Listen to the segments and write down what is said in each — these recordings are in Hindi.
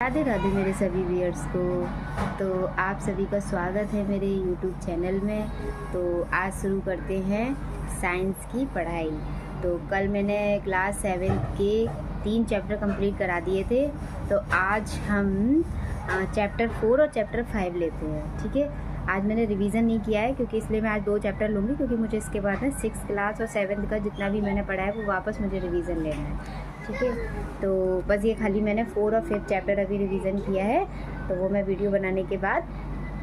राधे राधे मेरे सभी व्यूअर्स को। तो आप सभी का स्वागत है मेरे YouTube चैनल में। तो आज शुरू करते हैं साइंस की पढ़ाई। तो कल मैंने क्लास 7 के 3 चैप्टर कंप्लीट करा दिए थे। तो आज हम चैप्टर 4 और चैप्टर 5 लेते हैं। ठीक है, आज मैंने रिवीजन नहीं किया है क्योंकि इसलिए मैं आज 2 चैप्टर लूँगी, क्योंकि मुझे इसके बाद में 6th क्लास और 7th का जितना भी मैंने पढ़ा है वो वापस मुझे रिवीजन लेना है। ठीक है, तो बस ये खाली मैंने 4 और 5 चैप्टर अभी रिवीजन किया है, तो वो मैं वीडियो बनाने के बाद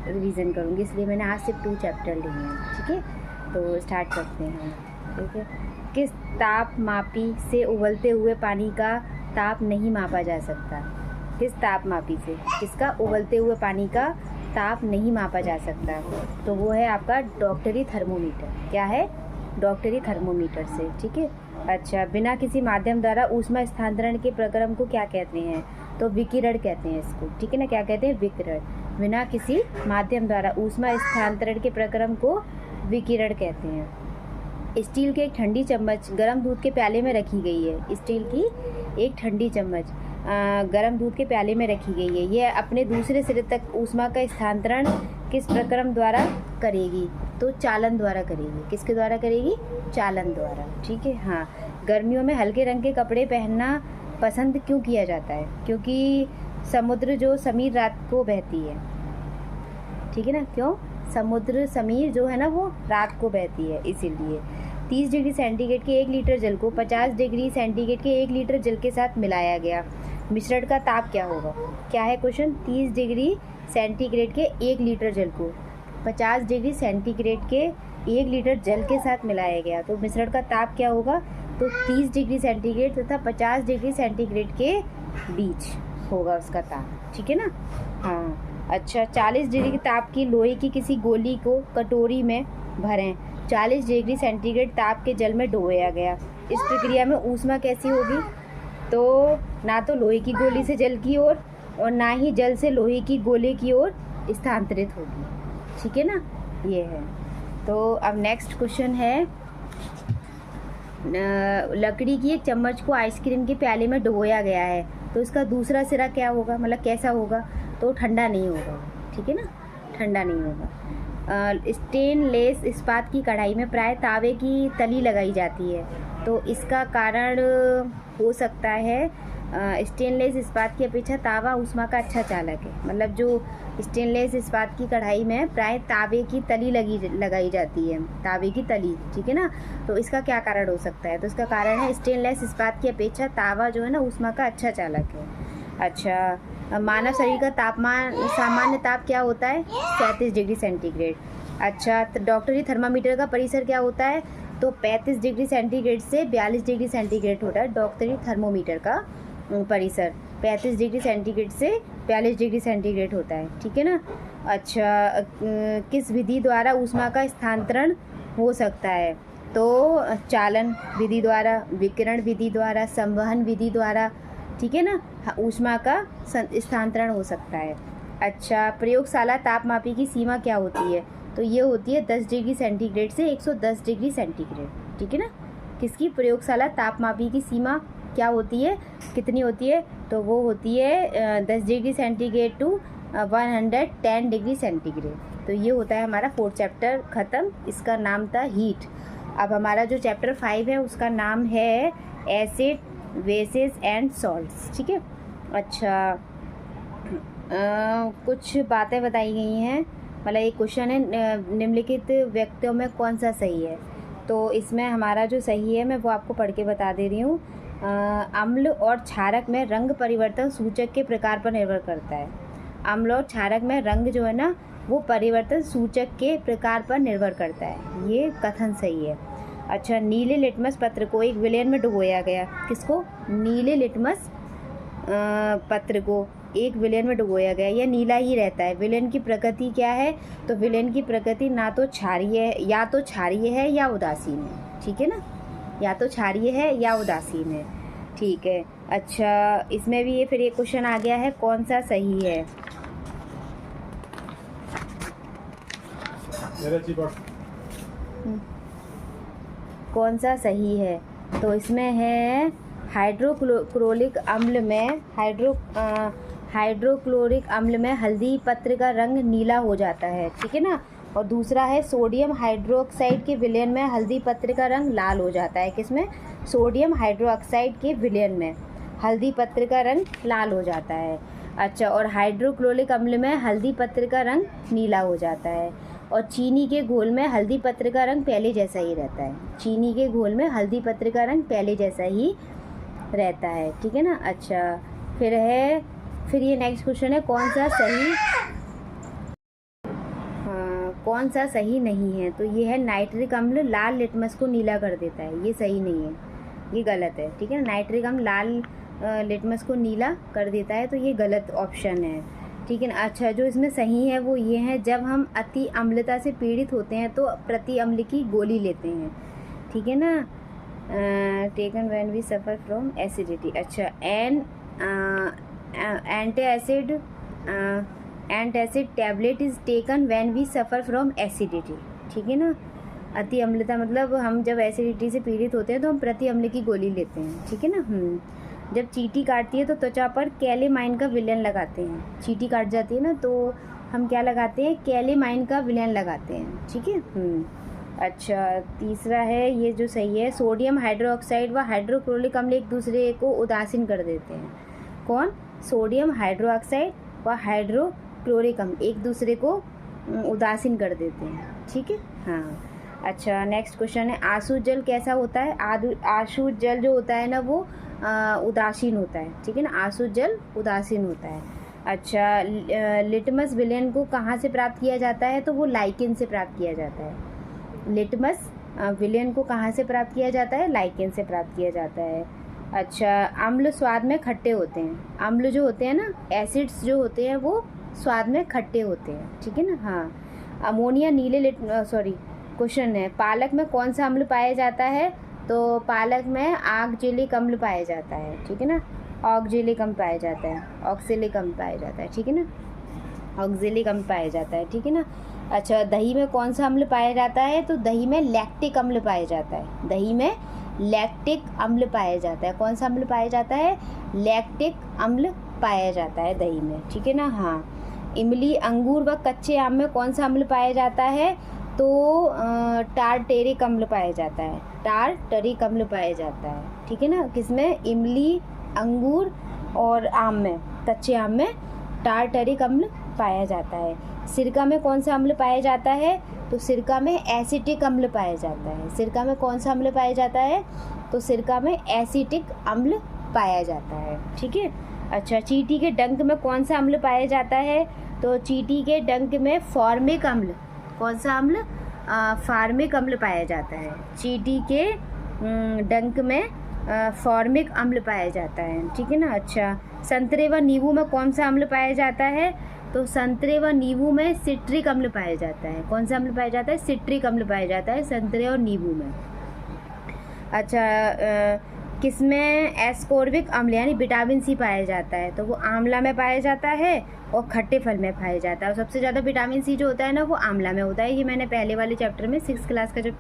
रिवीजन करूँगी, इसलिए मैंने आज सिर्फ 2 चैप्टर लिए हैं। ठीक है, तो स्टार्ट करते हैं। ठीक है, किस तापमापी से उबलते हुए पानी का ताप नहीं मापा जा सकता? किस तापमापी से, किसका उबलते हुए पानी का ताप नहीं मापा जा सकता? तो वो है आपका डॉक्टरी थर्मोमीटर। क्या है? डॉक्टरी थर्मोमीटर से। ठीक है, अच्छा, बिना किसी माध्यम द्वारा ऊष्मा स्थानांतरण के प्रक्रम को क्या कहते हैं? तो विकिरण कहते हैं इसको। ठीक है ना, क्या कहते हैं? विकिरण। बिना किसी माध्यम द्वारा ऊष्मा स्थानांतरण के प्रक्रम को विकिरण कहते हैं। स्टील की एक ठंडी चम्मच गर्म दूध के प्याले में रखी गई है। स्टील की एक ठंडी चम्मच गर्म दूध के प्याले में रखी गई है। यह अपने दूसरे सिरे तक ऊष्मा का स्थानांतरण किस प्रक्रम द्वारा करेगी? तो चालन द्वारा करेगी। किसके द्वारा करेगी? चालन द्वारा। ठीक है, हाँ। गर्मियों में हल्के रंग के कपड़े पहनना पसंद क्यों किया जाता है? क्योंकि समुद्र जो समीर रात को बहती है। ठीक है ना, क्यों? समुद्र समीर जो है ना वो रात को बहती है, इसीलिए। 30 डिग्री सेंटीग्रेड के 1 लीटर जल को 50 डिग्री सेंटीग्रेड के 1 लीटर जल के साथ मिलाया गया। मिश्रण का ताप क्या होगा? क्या है क्वेश्चन? 30 डिग्री सेंटीग्रेड के 1 लीटर जल को 50 डिग्री सेंटीग्रेड के 1 लीटर जल के साथ मिलाया गया, तो मिश्रण का ताप क्या होगा? तो 30 डिग्री सेंटीग्रेड तथा 50 डिग्री सेंटीग्रेड के बीच होगा उसका ताप। ठीक है ना, हाँ। अच्छा, 40 डिग्री ताप की लोहे की किसी गोली को कटोरी में भरें। 40 डिग्री सेंटीग्रेड ताप के जल में डुबोया गया। इस प्रक्रिया में ऊष्मा कैसी होगी? तो ना तो लोहे की गोली से जल की ओर और ना ही जल से लोहे की गोले की ओर स्थानांतरित होगी। ठीक है ना, ये है। तो अब नेक्स्ट क्वेश्चन है, लकड़ी की एक चम्मच को आइसक्रीम के प्याले में डुबोया गया है, तो इसका दूसरा सिरा क्या होगा? मतलब कैसा होगा? तो ठंडा नहीं होगा। ठीक है ना, ठंडा नहीं होगा। स्टेनलेस इस्पात की कढ़ाई में प्राय तावे की तली लगाई जाती है, तो इसका कारण हो सकता है स्टेनलेस इस्पात की अपेक्षा तावा ऊष्मा का अच्छा चालक है। मतलब जो स्टेनलेस इस्पात की कढ़ाई में प्राय तावे की तली लगाई जाती है, तावे की तली। ठीक है ना, तो इसका क्या कारण हो सकता है? तो इसका कारण है स्टेनलेस इस्पात की अपेक्षा तावा जो है ना ऊष्मा का अच्छा चालक है। अच्छा, मानव शरीर का तापमान सामान्य ताप क्या होता है? 37 डिग्री सेंटीग्रेड। अच्छा, तो डॉक्टरी थर्मामीटर का परिसर क्या होता है? तो 35 डिग्री सेंटीग्रेड से 42 डिग्री सेंटीग्रेड होता है डॉक्टरी थर्मोमीटर का परिसर। 35 डिग्री सेंटीग्रेड से 42 डिग्री सेंटीग्रेड होता है। ठीक है ना। अच्छा, किस विधि द्वारा ऊष्मा का स्थानांतरण हो सकता है? तो चालन विधि द्वारा, विकिरण विधि द्वारा, संवहन विधि द्वारा। ठीक है ना, ऊष्मा का स्थानांतरण हो सकता है। अच्छा, प्रयोगशाला तापमापी की सीमा क्या होती है? तो ये होती है 10 डिग्री सेंटीग्रेड से 110 डिग्री सेंटीग्रेड। ठीक है ना, किसकी? प्रयोगशाला तापमापी की सीमा क्या होती है? कितनी होती है? तो वो होती है 10 degree centigrade to 110 degree centigrade. तो ये होता है हमारा 4th चैप्टर ख़त्म। इसका नाम था हीट। अब हमारा जो चैप्टर 5 है उसका नाम है एसिड, बेसेस एंड सॉल्ट्स। ठीक है, अच्छा, कुछ बातें बताई गई हैं। मतलब एक क्वेश्चन है, निम्नलिखित व्यक्तियों में कौन सा सही है? तो इसमें हमारा जो सही है मैं वो आपको पढ़ के बता दे रही हूँ। अम्ल और क्षारक में रंग परिवर्तन सूचक के प्रकार पर निर्भर करता है। अम्ल और क्षारक में रंग जो है ना वो परिवर्तन सूचक के प्रकार पर निर्भर करता है। ये कथन सही है। अच्छा, नीले लिटमस पत्र को एक विलयन में डुबोया गया। किसको? नीले लिटमस पत्र को एक विलयन में डुबोया गया। यह नीला ही रहता है। विलयन की प्रकृति क्या है? तो विलयन की प्रकृति ना तो क्षारीय है, या तो क्षारीय है या उदासीन है। ठीक है ना, या तो क्षारीय है या उदासीन है। ठीक है, अच्छा, इसमें भी ये फिर एक क्वेश्चन आ गया है, कौन सा सही है? कौन सा सही है? तो इसमें है हाइड्रोक्लोरिक अम्ल में हाइड्रोक्लोरिक अम्ल में हल्दी पत्र का रंग नीला हो जाता है, ठीक है ना। और दूसरा है सोडियम हाइड्रोक्साइड के विलयन में हल्दी पत्र का रंग लाल हो जाता है। किसमें? सोडियम हाइड्रोक्साइड के विलयन में हल्दी पत्र का रंग लाल हो जाता है। अच्छा, और हाइड्रोक्लोरिक अम्ल में हल्दी पत्र का रंग नीला हो जाता है। और चीनी के घोल में हल्दी पत्र का रंग पहले जैसा ही रहता है। चीनी के घोल में हल्दी पत्र का रंग पहले जैसा ही रहता है, ठीक है ना। अच्छा, फिर ये नेक्स्ट क्वेश्चन है, कौन सा सही नहीं है। तो ये है नाइट्रिक अम्ल लाल लिटमस को नीला कर देता है, ये सही नहीं है, ये गलत है, ठीक है ना। नाइट्रिक अम्ल लाल लिटमस को नीला कर देता है, तो ये गलत ऑप्शन है, ठीक है ना। अच्छा, जो इसमें सही है वो ये है, जब हम अति अम्लता से पीड़ित होते हैं तो प्रति अम्ल की गोली लेते हैं, ठीक है ना। Taken when we suffer from acidity. अच्छा, antacid tablet is taken when we suffer from acidity, ठीक है ना। अति अम्लता मतलब हम जब एसिडिटी से पीड़ित होते हैं तो हम प्रति अम्ल की गोली लेते हैं, ठीक है ना। जब चींटी काटती है तो त्वचा पर कैलेमाइन का विलयन लगाते हैं। चींटी काट जाती है ना तो हम क्या लगाते हैं? कैलेमाइन का विलयन लगाते हैं, ठीक है। अच्छा, तीसरा है, ये जो सही है, सोडियम हाइड्रोक्साइड व हाइड्रोक्लोरिक अम्ल एक दूसरे को उदासीन कर देते हैं। कौन? सोडियम हाइड्रोक्साइड व हाइड्रोक्लोरिक अम्ल एक दूसरे को उदासीन कर देते हैं, ठीक है। हाँ, अच्छा, नेक्स्ट क्वेश्चन है, आशु जल कैसा होता है? आशु जल जो होता है ना वो उदासीन होता है, ठीक है ना। आशु जल उदासीन होता है। अच्छा, लिटमस विलयन को कहाँ से प्राप्त किया जाता है? तो वो लाइकेन से प्राप्त किया जाता है। लिटमस विलयन को कहाँ से प्राप्त किया जाता है? लाइकेन से प्राप्त किया जाता है। अच्छा, अम्ल स्वाद में खट्टे होते हैं। अम्ल जो होते हैं ना, एसिड्स जो होते हैं वो स्वाद में खट्टे होते हैं, ठीक है ना। हाँ, अमोनिया नीले क्वेश्चन है, पालक में कौन सा अम्ल पाया जाता है? तो पालक में ऑक्जेलिक अम्ल पाया जाता है, ठीक है ना। ऑक्जेलिक अम्ल पाया जाता है, ऑक्जेलिक अम्ल पाया जाता है, ठीक है ना। ऑक्जेलिक अम्ल पाया जाता है, ठीक है ना। अच्छा, दही में कौन सा अम्ल पाया जाता है? तो दही में लैक्टिक अम्ल पाया जाता है। दही में लैक्टिक अम्ल पाया जाता है। कौन सा अम्ल पाया जाता है? लैक्टिक अम्ल पाया जाता है दही में, ठीक है ना। हाँ, इमली, अंगूर व कच्चे आम में कौन सा अम्ल पाया जाता है? तो टारटेरिक अम्ल पाया जाता है। टारटरिक अम्ल पाया जाता है, ठीक है ना। किसमें? इमली, अंगूर और आम में, कच्चे आम में टारटरिक अम्ल पाया जाता है। सिरका में कौन सा अम्ल पाया जाता है? तो सिरका में एसिटिक अम्ल पाया जाता है। सिरका में कौन सा अम्ल पाया जाता है? तो सिरका में एसिटिक अम्ल पाया जाता है, ठीक है। अच्छा, चींटी के डंक में कौन सा अम्ल पाया जाता है? तो चींटी के डंक में फॉर्मिक अम्ल, कौन सा अम्ल? फार्मिक अम्ल पाया जाता है। चींटी के डंक में फॉर्मिक अम्ल पाया जाता है, ठीक है ना। अच्छा, संतरे व नींबू में कौन सा अम्ल पाया जाता है? तो संतरे व नींबू में सिट्रिक अम्ल पाया जाता है। कौन सा अम्ल पाया जाता है? सिट्रिक अम्ल पाया जाता है संतरे और नींबू में। अच्छा, किसमें एस्कोर्बिक अम्ल यानी विटामिन सी पाया जाता है? तो वो आंवला में पाया जाता है और खट्टे फल में पाया जाता है। और सबसे ज़्यादा विटामिन सी जो होता है ना वो आंवला में होता है। ये मैंने पहले वाले चैप्टर में 6th क्लास का जब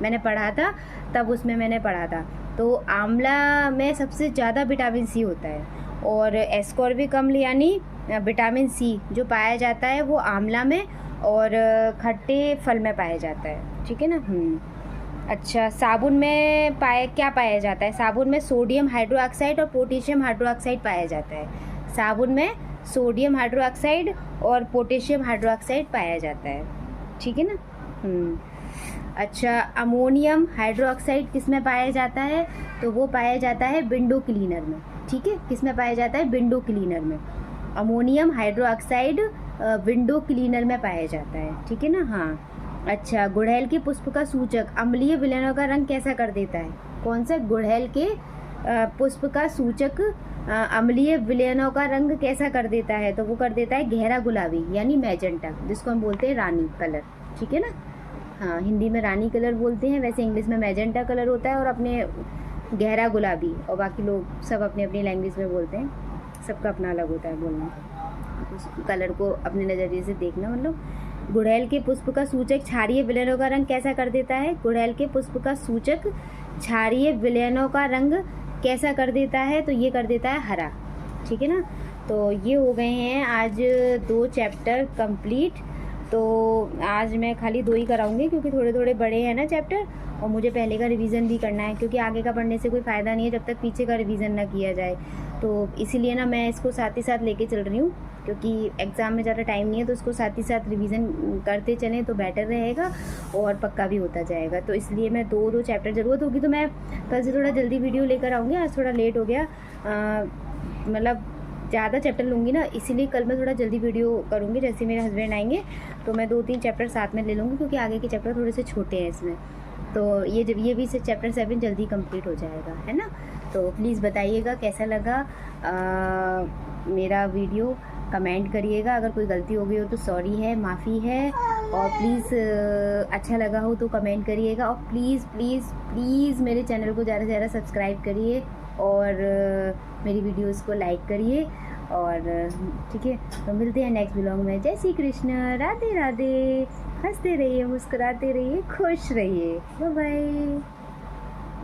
मैंने पढ़ा था तब उसमें मैंने पढ़ा था। तो आंवला में सबसे ज़्यादा विटामिन सी होता है और एस्कोर्बिक अम्ल यानी विटामिन सी जो पाया जाता है वो आंवला में और खट्टे फल में पाया जाता है, ठीक है ना। अच्छा, साबुन में क्या पाया जाता है? साबुन में सोडियम हाइड्रोक्साइड और पोटेशियम हाइड्रोक्साइड पाया जाता है। साबुन में सोडियम हाइड्रोक्साइड और पोटेशियम हाइड्रोक्साइड पाया जाता है, ठीक है ना। अच्छा, अमोनियम हाइड्रोक्साइड किस में पाया जाता है? तो वो पाया जाता है विंडो क्लीनर में, ठीक है। किस में पाया जाता है? विंडो क्लीनर में। अमोनियम हाइड्रोक्साइड विंडो क्लीनर में पाया जाता है, ठीक है ना। हाँ, अच्छा, गुड़हल के पुष्प का सूचक अम्लीय विलयनों का रंग कैसा कर देता है? कौन सा? गुड़हल के पुष्प का सूचक अम्लीय विलयनों का रंग कैसा कर देता है? तो वो कर देता है गहरा गुलाबी यानी मैजेंटा, जिसको हम बोलते हैं रानी कलर, ठीक है ना। हाँ, हिंदी में रानी कलर बोलते हैं, वैसे इंग्लिश में मैजेंटा कलर होता है और अपने गहरा गुलाबी, और बाकी लोग सब अपनी अपनी लैंग्वेज में बोलते हैं, सबका अपना अलग होता है बोलना। उस कलर को अपने नज़रिए से देखना। मतलब गुड़हल के पुष्प का सूचक क्षारीय विलयनों का रंग कैसा कर देता है? गुड़हल के पुष्प का सूचक क्षारीय विलयनों का रंग कैसा कर देता है? तो ये कर देता है हरा, ठीक है ना। तो ये हो गए हैं आज 2 चैप्टर कंप्लीट। तो आज मैं खाली 2 ही कराऊंगी क्योंकि थोड़े थोड़े बड़े हैं ना चैप्टर, और मुझे पहले का रिवीजन भी करना है क्योंकि आगे का पढ़ने से कोई फ़ायदा नहीं है जब तक पीछे का रिवीजन ना किया जाए। तो इसीलिए ना मैं इसको साथ ही साथ लेके चल रही हूँ, क्योंकि एग्ज़ाम में ज़्यादा टाइम नहीं है, तो इसको साथ ही साथ रिवीजन करते चलें तो बेटर रहेगा और पक्का भी होता जाएगा। तो इसलिए मैं 2 चैप्टर ज़रूरत होगी तो मैं कल से थोड़ा जल्दी वीडियो लेकर आऊँगी। आज थोड़ा लेट हो गया, मतलब ज़्यादा चैप्टर लूँगी ना, इसीलिए कल मैं थोड़ा जल्दी वीडियो करूँगी। जैसे मेरे हस्बैंड आएंगे तो मैं 2-3 चैप्टर साथ में ले लूँगी क्योंकि आगे के चैप्टर थोड़े से छोटे हैं इसमें। तो ये भी चैप्टर 7 जल्दी कंप्लीट हो जाएगा, है ना। तो प्लीज़ बताइएगा कैसा लगा मेरा वीडियो, कमेंट करिएगा। अगर कोई गलती हो गई हो तो सॉरी है, माफ़ी है। और प्लीज़ अच्छा लगा हो तो कमेंट करिएगा, और प्लीज़ प्लीज़ प्लीज़ मेरे चैनल को ज़्यादा से ज़्यादा सब्सक्राइब करिए और मेरी वीडियोस को लाइक करिए। और ठीक है, तो मिलते हैं नेक्स्ट व्लॉग में। जय श्री कृष्ण, राधे राधे। हंसते रहिए, मुस्कुराते रहिए, खुश रहिए। Bye bye.